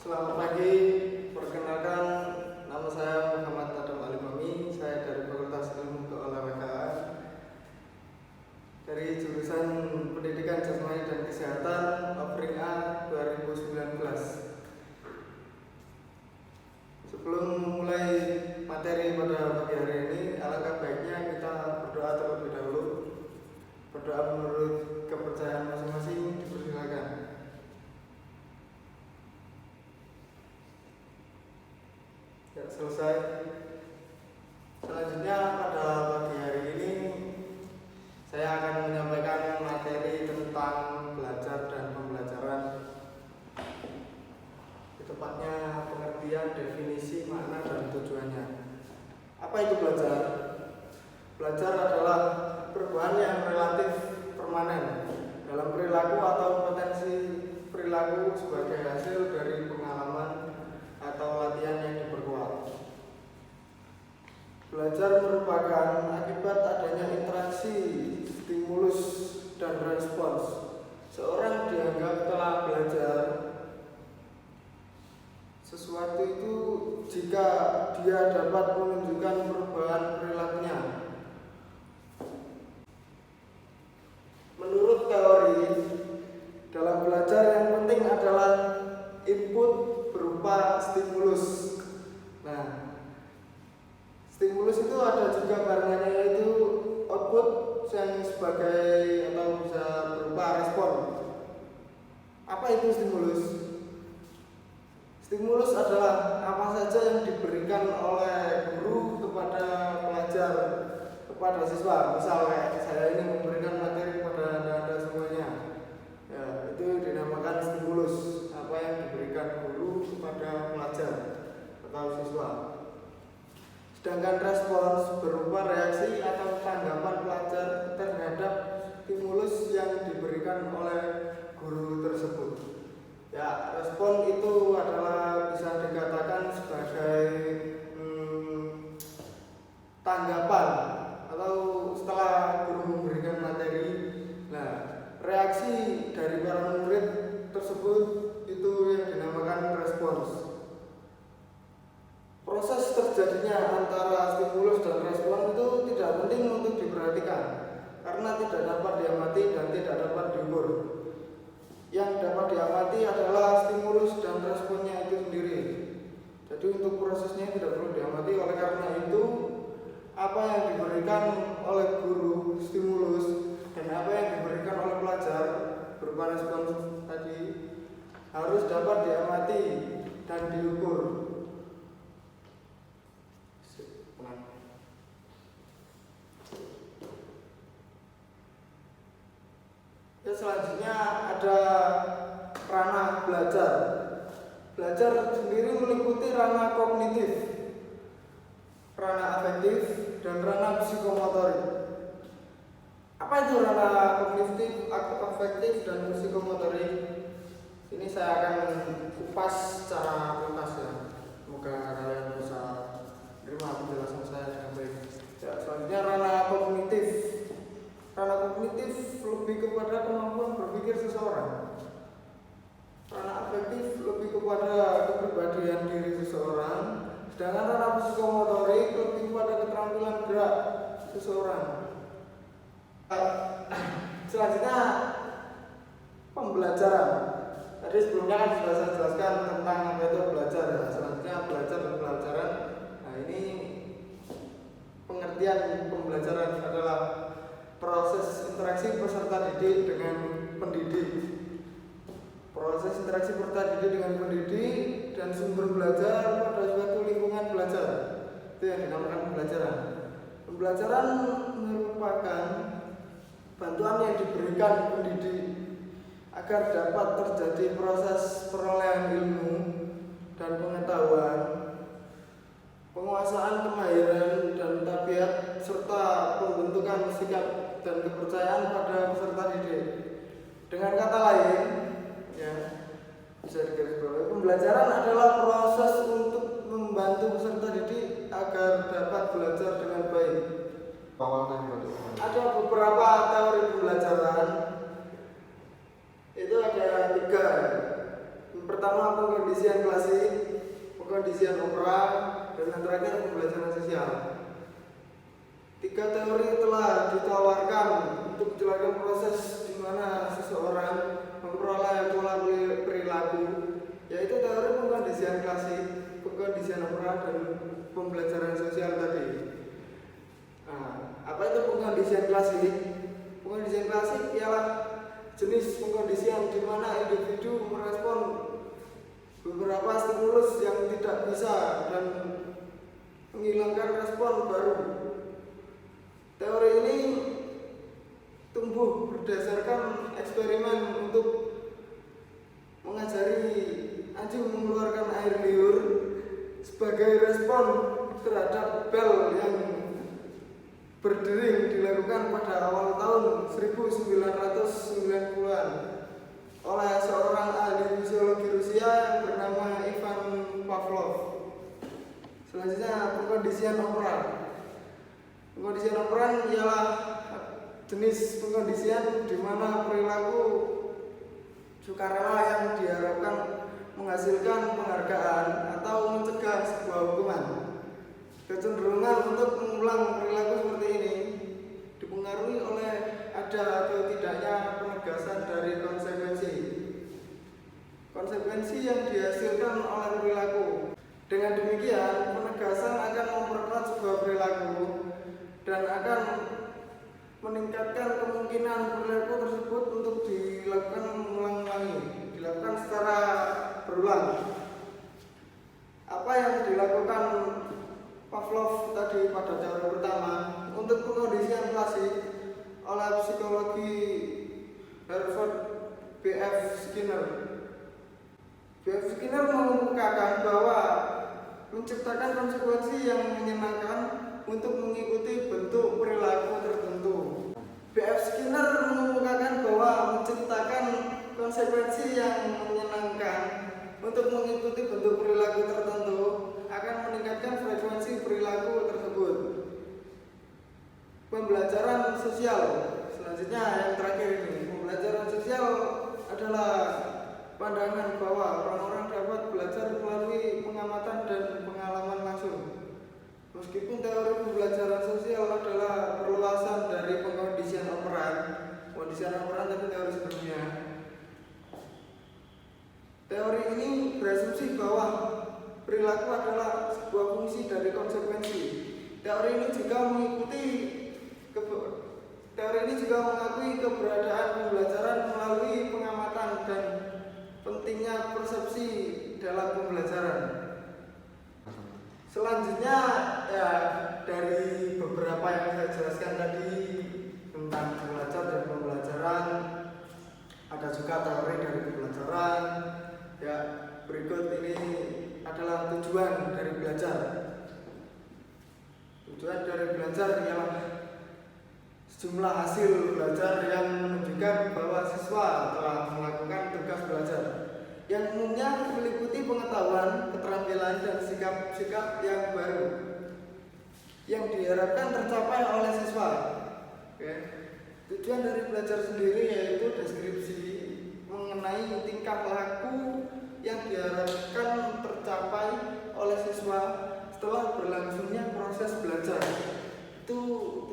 Selamat pagi, perkenalkan nama saya Muhammad Adam Alimami. Saya dari Fakultas Ilmu Keolahragaan dari jurusan Pendidikan Jasmani dan Kesehatan Offering A 2019. Sebelum memulai materi pada pagi hari ini, alangkah baiknya kita berdoa terlebih dahulu. Berdoa menurut kepercayaan masing-masing, dipersilakan. Ya, selesai. Selanjutnya pada pagi hari ini saya akan menyampaikan materi tentang belajar dan pembelajaran. Tepatnya pengertian, definisi, makna, dan tujuannya. Apa itu belajar? Belajar adalah perubahan yang relatif permanen dalam perilaku atau potensi perilaku sebagai hasil dari pengalaman atau latihan yang diperkuat. Belajar merupakan akibat adanya interaksi, stimulus, dan respons. Seorang dianggap telah belajar sesuatu itu jika dia dapat menunjukkan perubahan perilakunya. Menurut teori, dalam belajar yang penting adalah input berupa stimulus. Nah, stimulus itu ada juga barengannya, yaitu output yang sebagai atau bisa berupa respon. Apa itu stimulus? Stimulus adalah apa saja yang diberikan oleh guru kepada pelajar, kepada siswa. Misalnya saya ini memberikan materi kepada anda semuanya, ya, itu dinamakan stimulus. Apa yang diberikan guru kepada pelajar atau siswa. Sedangkan respons berupa reaksi atau tanggapan pelajar terhadap stimulus yang diberikan oleh guru tersebut. Ya, respon itu adalah bisa dikatakan sebagai tanggapan atau setelah guru memberikan materi. Nah, reaksi dari para murid tersebut itu yang dinamakan respons. Proses terjadinya antara stimulus dan respon itu tidak penting untuk diperhatikan karena tidak dapat diamati dan tidak dapat diukur. Yang dapat diamati adalah stimulus dan responnya itu sendiri. Jadi untuk prosesnya tidak perlu diamati. Oleh karena itu, apa yang diberikan oleh guru stimulus dan apa yang diberikan oleh pelajar berupa respon tadi harus dapat diamati dan diukur. Ya, selanjutnya ada ranah belajar. Belajar sendiri meliputi ranah kognitif, ranah afektif, dan ranah psikomotorik. Apa itu ranah kognitif, afektif, dan psikomotorik? Ini saya akan kupas secara tuntas ya. Semoga kalian bisa menerima penjelasan saya dengan baik. Ya, selanjutnya ranah kognitif. Ranah kognitif lebih kepada kemampuan berpikir seseorang. Ranah afektif lebih kepada kepribadian diri seseorang. Sedangkan ranah psikomotorik lebih kepada keterampilan gerak seseorang. Selanjutnya pembelajaran. Tadi sebelumnya kan sudah saya jelaskan tentang apa itu belajar ya. Selanjutnya belajar dan pembelajaran. Nah, ini pengertian pembelajaran adalah proses interaksi peserta didik dengan pendidik. Proses interaksi peserta didik dengan pendidik dan sumber belajar pada suatu lingkungan belajar. Itu yang dinamakan pembelajaran. Pembelajaran merupakan bantuan yang diberikan pendidik agar dapat terjadi proses perolehan ilmu dan pengetahuan, penguasaan kemahiran dan tabiat, serta pembentukan sikap dan kepercayaan pada peserta didik. Dengan kata lain, ya, bisa digarisbawahi, pembelajaran adalah proses untuk membantu peserta didik agar dapat belajar dengan baik. Ada beberapa teori pembelajaran. Itu ada 3. Yang pertama pertama pengkondisian klasik, pengkondisian opera, dan yang terakhir pembelajaran sosial. 3 teori telah ditawarkan untuk menjelaskan proses di mana seseorang memperoleh pola perilaku, yaitu teori pengkondisian klasik, pengkondisian opera, dan pembelajaran sosial tadi. Nah, apa itu pengkondisian klasik? Pengkondisian klasik ialah jenis pengkondisian di mana individu merespon beberapa stimulus yang tidak bisa dan menghilangkan respon baru. Teori ini tumbuh berdasarkan eksperimen untuk mengajari anjing mengeluarkan air liur sebagai respon terhadap bel yang berdering dilakukan pada awal tahun 1990-an oleh seorang ahli fisiologi Rusia yang bernama Ivan Pavlov. Selanjutnya pengkondisian operan. Pengkondisian operan ialah jenis pengkondisian di mana perilaku sukarela yang diharapkan menghasilkan penghargaan atau mencegah sebuah hukuman. Kecenderungan untuk mengulang perilaku seperti ini dipengaruhi oleh ada atau tidaknya penegasan dari konsekuensi. Konsekuensi yang dihasilkan oleh perilaku. Dengan demikian, penegasan akan memperkuat sebuah perilaku dan akan meningkatkan kemungkinan perilaku tersebut untuk dilakukan mengulang-ulangi, dilakukan secara berulang. Apa yang dilakukan Pavlov tadi pada teori pertama untuk pengkondisian klasik oleh psikologi Harvard B.F. Skinner. B.F. Skinner mengemukakan bahwa menciptakan konsekuensi yang menyenangkan untuk mengikuti bentuk perilaku tertentu. B.F. Skinner mengemukakan bahwa menciptakan konsekuensi yang menyenangkan untuk mengikuti bentuk perilaku tertentu akan meningkatkan frekuensi perilaku tersebut. Pembelajaran sosial. Selanjutnya yang terakhir ini, pembelajaran sosial adalah pandangan bahwa orang-orang dapat belajar melalui pengamatan dan pengalaman langsung. Meskipun teori pembelajaran sosial adalah perluasan dari pengkondisian operan tapi teori sebelumnya. Teori ini berasumsi bahwa perilaku adalah sebuah fungsi dari konsekuensi. Teori ini juga mengakui keberadaan pembelajaran melalui pengamatan dan pentingnya persepsi dalam pembelajaran. Selanjutnya ya dari beberapa yang saya jelaskan tadi tentang belajar dan pembelajaran, ada juga teori dari pembelajaran. Ya, berikut ini adalah tujuan dari belajar. Tujuan dari belajar ialah sejumlah hasil belajar yang menunjukkan bahwa siswa telah melakukan tugas belajar yang umumnya meliputi pengetahuan, keterampilan, dan sikap-sikap yang baru yang diharapkan tercapai oleh siswa. Oke. Tujuan dari belajar sendiri yaitu deskripsi mengenai tingkah laku yang diharapkan tercapai oleh siswa setelah berlangsungnya proses belajar. Itu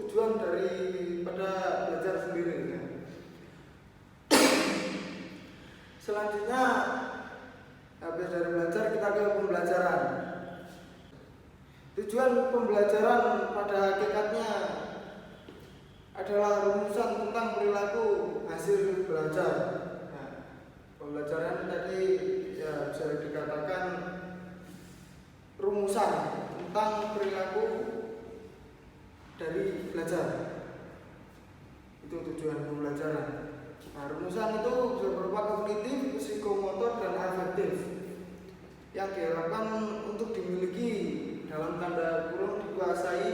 tujuan daripada belajar sendiri ya. Selanjutnya habis dari belajar kita ke pembelajaran. Tujuan pembelajaran pada hakikatnya adalah rumusan tentang perilaku hasil belajar. Nah, pembelajaran tadi ya bisa dikatakan rumusan tentang perilaku dari belajar. Itu tujuan pembelajaran. Nah, rumusan itu bisa berupa kognitif, psikomotor, dan afektif yang diharapkan untuk dimiliki dalam tanda kurung dikuasai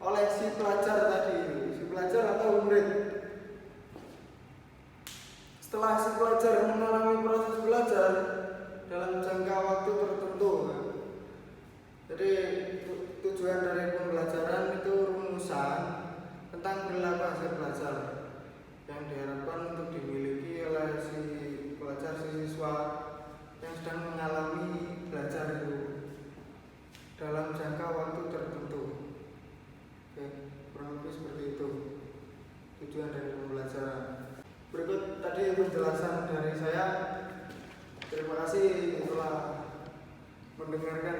oleh si pelajar tadi, si pelajar atau murid. Setelah si pelajar mengalami proses belajar dalam jangka waktu tertentu, jadi tujuan dari pembelajaran itu rumusan tentang perilaku hasil belajar yang diharapkan untuk dimiliki oleh si pelajar, si siswa yang penjelasan dari saya. Terima kasih telah mendengarkan